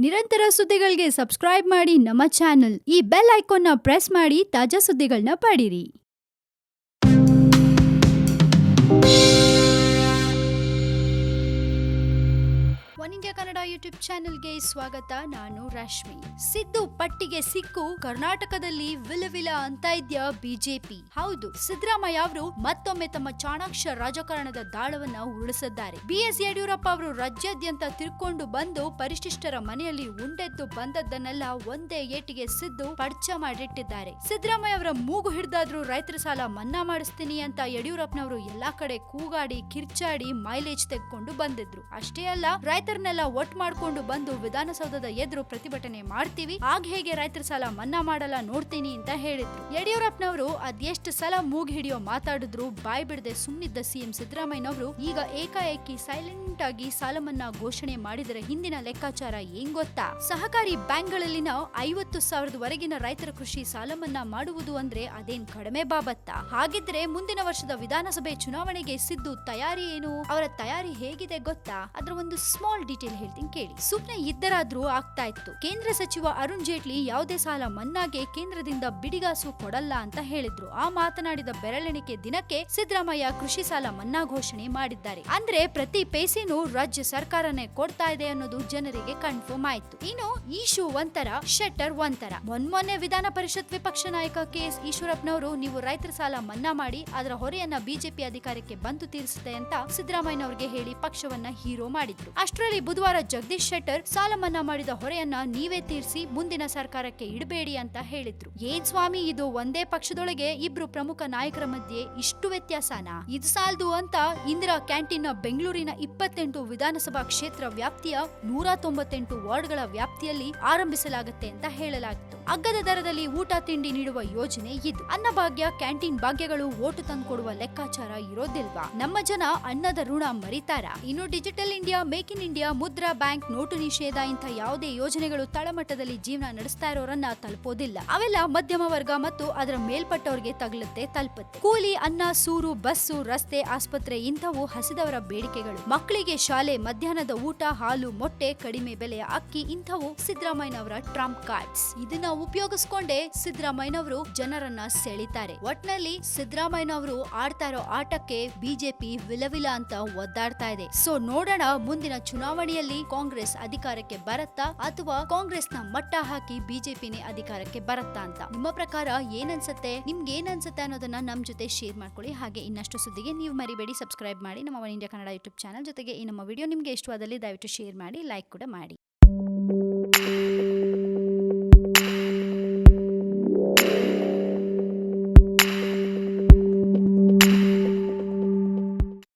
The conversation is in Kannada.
ನಿರಂತರ ಸುದ್ದಿಗಳಿಗೆ ಸಬ್ಸ್ಕ್ರೈಬ್ ಮಾಡಿ ನಮ್ಮ ಚಾನೆಲ್. ಈ ಬೆಲ್ ಐಕಾನ್ನ ಪ್ರೆಸ್ ಮಾಡಿ ತಾಜಾ ಸುದ್ದಿಗಳನ್ನ ಪಡೀರಿ. ಒನ್ ಇಂಡಿಯಾ ಕನ್ನಡ ಯೂಟ್ಯೂಬ್ ಚಾನೆಲ್ಗೆ ಸ್ವಾಗತ. ನಾನು ರಶ್ಮಿ. ಸಿದ್ದು ಪಟ್ಟಿಗೆ ಸಿಕ್ಕು ಕರ್ನಾಟಕದಲ್ಲಿ ವಿಲವಿಲ ಅಂತ ಇದ್ಯಾ ಬಿಜೆಪಿ. ಹೌದು, ಸಿದ್ದರಾಮಯ್ಯ ಅವರು ಮತ್ತೊಮ್ಮೆ ತಮ್ಮ ಚಾಣಾಕ್ಷ ರಾಜಕಾರಣದ ದಾಳವನ್ನ ಉರುಳಿಸಿದ್ದಾರೆ. ಬಿಎಸ್ ಯಡಿಯೂರಪ್ಪ ಅವರು ರಾಜ್ಯಾದ್ಯಂತ ತಿರ್ಕೊಂಡು ಬಂದು ಪರಿಶಿಷ್ಟರ ಮನೆಯಲ್ಲಿ ಉಂಡೆದ್ದು ಬಂದದ್ದನ್ನೆಲ್ಲ ಒಂದೇ ಏಟಿಗೆ ಸಿದ್ದು ಪಡ್ಚ ಮಾಡಿಟ್ಟಿದ್ದಾರೆ. ಸಿದ್ದರಾಮಯ್ಯ ಅವರ ಮೂಗು ಹಿಡಿದಾದ್ರೂ ರೈತರ ಸಾಲ ಮನ್ನಾ ಮಾಡಿಸ್ತೀನಿ ಅಂತ ಯಡಿಯೂರಪ್ಪನವರು ಎಲ್ಲಾ ಕಡೆ ಕೂಗಾಡಿ ಕಿರ್ಚಾಡಿ ಮೈಲೇಜ್ ತೆಗೆದುಕೊಂಡು ಬಂದಿದ್ರು. ಅಷ್ಟೇ ಅಲ್ಲ, ರೈತರನ್ನೆಲ್ಲ ಒಟ್ಟು ಮಾಡ್ಕೊಂಡು ಬಂದು ವಿಧಾನಸೌಧದ ಎದುರು ಪ್ರತಿಭಟನೆ ಮಾಡ್ತೀವಿ, ಆಗ ಹೇಗೆ ರೈತರ ಸಾಲ ಮನ್ನಾ ಮಾಡಲ್ಲ ನೋಡ್ತೀನಿ ಅಂತ ಹೇಳಿದ್ರು. ಯಡಿಯೂರಪ್ಪನವರು ಅದೆಷ್ಟು ಸಲ ಮೂಗ್ ಹಿಡಿಯೋ ಮಾತಾಡಿದ್ರು ಬಾಯ್ ಬಿಡದೆ ಸುಮ್ಮನಿದ್ದ ಸಿಎಂ ಸಿದ್ದರಾಮಯ್ಯನವರು ಈಗ ಏಕಾಏಕಿ ಸೈಲೆಂಟ್ ಆಗಿ ಸಾಲ ಮನ್ನಾ ಘೋಷಣೆ ಮಾಡಿದರ ಹಿಂದಿನ ಲೆಕ್ಕಾಚಾರ ಏನ್ ಗೊತ್ತಾ? ಸಹಕಾರಿ ಬ್ಯಾಂಕ್ಗಳಲ್ಲಿನ 50,000 ರೈತರ ಕೃಷಿ ಸಾಲ ಮನ್ನಾ ಮಾಡುವುದು ಅಂದ್ರೆ ಅದೇನ್ ಕಡಿಮೆ ಬಾಬತ್ತಾ? ಹಾಗಿದ್ರೆ ಮುಂದಿನ ವರ್ಷದ ವಿಧಾನಸಭೆ ಚುನಾವಣೆಗೆ ಸಿದ್ದು ತಯಾರಿ ಏನು? ಅವರ ತಯಾರಿ ಹೇಗಿದೆ ಗೊತ್ತಾ? ಅದರ ಒಂದು ಸ್ಮಾಲ್ ಡೀಟೇಲ್ ಹೇಳ್ತೀನಿ ಕೇಳಿ. ಸುಮ್ನೆ ಇದ್ದರಾದ್ರೂ ಆಗ್ತಾ ಇತ್ತು. ಕೇಂದ್ರ ಸಚಿವ ಅರುಣ್ ಜೇಟ್ಲಿ ಯಾವುದೇ ಸಾಲ ಮನ್ನಾಗೆ ಕೇಂದ್ರದಿಂದ ಬಿಡಿಗಾಸು ಕೊಡಲ್ಲ ಅಂತ ಹೇಳಿದ್ರು. ಆ ಮಾತನಾಡಿದ ಬೆರಳೆಣಿಕೆ ದಿನಕ್ಕೆ ಸಿದ್ದರಾಮಯ್ಯ ಕೃಷಿ ಸಾಲ ಮನ್ನಾ ಘೋಷಣೆ ಮಾಡಿದ್ದಾರೆ. ಅಂದ್ರೆ ಪ್ರತಿ ಪೈಸೆನೂ ರಾಜ್ಯ ಸರ್ಕಾರನೇ ಕೊಡ್ತಾ ಇದೆ ಅನ್ನೋದು ಜನರಿಗೆ ಕನ್ಫರ್ಮ್ ಆಯ್ತು. ಇನ್ನು ಈಶು ಒಂಥರ, ಶೆಟ್ಟರ್ ಒಂಥರ. ಮೊನ್ನೆ ವಿಧಾನ ಪರಿಷತ್ ವಿಪಕ್ಷ ನಾಯಕ ಕೆಎಸ್ ಈಶ್ವರಪ್ಪನವರು ನೀವು ರೈತರ ಸಾಲ ಮನ್ನಾ ಮಾಡಿ ಅದರ ಹೊರೆಯನ್ನ ಬಿಜೆಪಿ ಅಧಿಕಾರಕ್ಕೆ ಬಂದು ತೀರಿಸುತ್ತೆ ಅಂತ ಸಿದ್ದರಾಮಯ್ಯನವರಿಗೆ ಹೇಳಿ ಪಕ್ಷವನ್ನ ಹೀರೋ ಮಾಡಿದ್ರು. ಅಷ್ಟರಲ್ಲಿ ಬುಧವಾರ ಜಗದೀಶ್ ಶೆಟ್ಟರ್ ಸಾಲ ಮನ್ನಾ ಮಾಡಿದ ಹೊರೆಯನ್ನ ನೀವೇ ತೀರಿಸಿ ಮುಂದಿನ ಸರ್ಕಾರಕ್ಕೆ ಇಡಬೇಡಿ ಅಂತ ಹೇಳಿದ್ರು. ಏನ್ ಸ್ವಾಮಿ, ಇದು ಒಂದೇ ಪಕ್ಷದೊಳಗೆ ಇಬ್ರು ಪ್ರಮುಖ ನಾಯಕರ ಮಧ್ಯೆ ಇಷ್ಟು ವ್ಯತ್ಯಾಸನಾ? ಇದು ಸಾಲದು ಅಂತ ಇಂದಿರಾ ಕ್ಯಾಂಟೀನ್ ಬೆಂಗಳೂರಿನ 28 ವಿಧಾನಸಭಾ ಕ್ಷೇತ್ರ ವ್ಯಾಪ್ತಿಯ 198 ವಾರ್ಡ್ಗಳ ವ್ಯಾಪ್ತಿಯಲ್ಲಿ ಆರಂಭಿಸಲಾಗುತ್ತೆ ಅಂತ ಹೇಳಲಾಗಿತ್ತು. ಅಗ್ಗದ ದರದಲ್ಲಿ ಊಟ ತಿಂಡಿ ನೀಡುವ ಯೋಜನೆ ಇದು. ಅನ್ನಭಾಗ್ಯ, ಕ್ಯಾಂಟೀನ್ ಭಾಗ್ಯಗಳು ಓಟು ತಂದುಕೊಡುವ ಲೆಕ್ಕಾಚಾರ ಇರೋದಿಲ್ವಾ? ನಮ್ಮ ಜನ ಅನ್ನದ ಋಣ ಮರಿತಾರ? ಇನ್ನು digital India, make in India, Mudra bank, note ನಿಷೇಧ ಇಂಥ ಯಾವುದೇ ಯೋಜನೆಗಳು ತಳಮಟ್ಟದಲ್ಲಿ ಜೀವನ ನಡೆಸ್ತಾ ಇರೋರನ್ನ ತಲುಪೋದಿಲ್ಲ. ಅವೆಲ್ಲ ಮಧ್ಯಮ ವರ್ಗ ಮತ್ತು ಅದರ ಮೇಲ್ಪಟ್ಟವರಿಗೆ ತಲುಪುತ್ತೆ. ಕೂಲಿ, ಅನ್ನ, ಸೂರು, ಬಸ್ಸು, ರಸ್ತೆ, ಆಸ್ಪತ್ರೆ ಇಂಥವು ಹಸಿದವರ ಬೇಡಿಕೆಗಳು. ಮಕ್ಕಳಿಗೆ ಶಾಲೆ, ಮಧ್ಯಾಹ್ನದ ಊಟ, ಹಾಲು, ಮೊಟ್ಟೆ, ಕಡಿಮೆ ಬೆಲೆಯ ಅಕ್ಕಿ ಇಂಥವು ಸಿದ್ದರಾಮಯ್ಯನವರ ಟ್ರಂಪ್ ಕಾರ್ಡ್ಸ್. ಇದನ್ನ ಉಪಯೋಗಿಸ್ಕೊಂಡೇ ಸಿದ್ದರಾಮಯ್ಯನವರು ಜನರನ್ನ ಸೆಳಿತಾರೆ. ಒಟ್ನಲ್ಲಿ ಸಿದ್ದರಾಮಯ್ಯನವರು ಆಡ್ತಾ ಇರೋ ಆಟಕ್ಕೆ ಬಿಜೆಪಿ ವಿಲವಿಲ ಅಂತ ಒದ್ದಾಡ್ತಾ ಇದೆ. ಸೊ ನೋಡೋಣ, ಮುಂದಿನ ಚುನಾವಣೆಯಲ್ಲಿ ಕಾಂಗ್ರೆಸ್ ಅಧಿಕಾರಕ್ಕೆ ಬರತ್ತಾ ಅಥವಾ ಕಾಂಗ್ರೆಸ್ನ ಮಟ್ಟ ಹಾಕಿ ಬಿಜೆಪಿನೇ ಅಧಿಕಾರಕ್ಕೆ ಬರತ್ತಾ ಅಂತ. ನಿಮ್ಮ ಪ್ರಕಾರ ಏನನ್ಸುತ್ತೆ? ನಿಮ್ಗೆ ಏನನ್ಸುತ್ತೆ ಅನ್ನೋದನ್ನ ನಮ್ ಜೊತೆ ಶೇರ್ ಮಾಡ್ಕೊಳ್ಳಿ. ಹಾಗೆ ಇನ್ನಷ್ಟು ಸುದ್ದಿಗೆ ನೀವು ಮರಿಬೇಡಿ ಸಬ್ಸ್ಕ್ರೈಬ್ ಮಾಡಿ ನಮ್ಮ one India Kannada YouTube channel. ಜೊತೆಗೆ ಈ ನಮ್ಮ ವಿಡಿಯೋ ನಿಮ್ಗೆ ಇಷ್ಟವಾದಲ್ಲಿ ದಯವಿಟ್ಟು ಶೇರ್ ಮಾಡಿ, ಲೈಕ್ ಕೂಡ ಮಾಡಿ.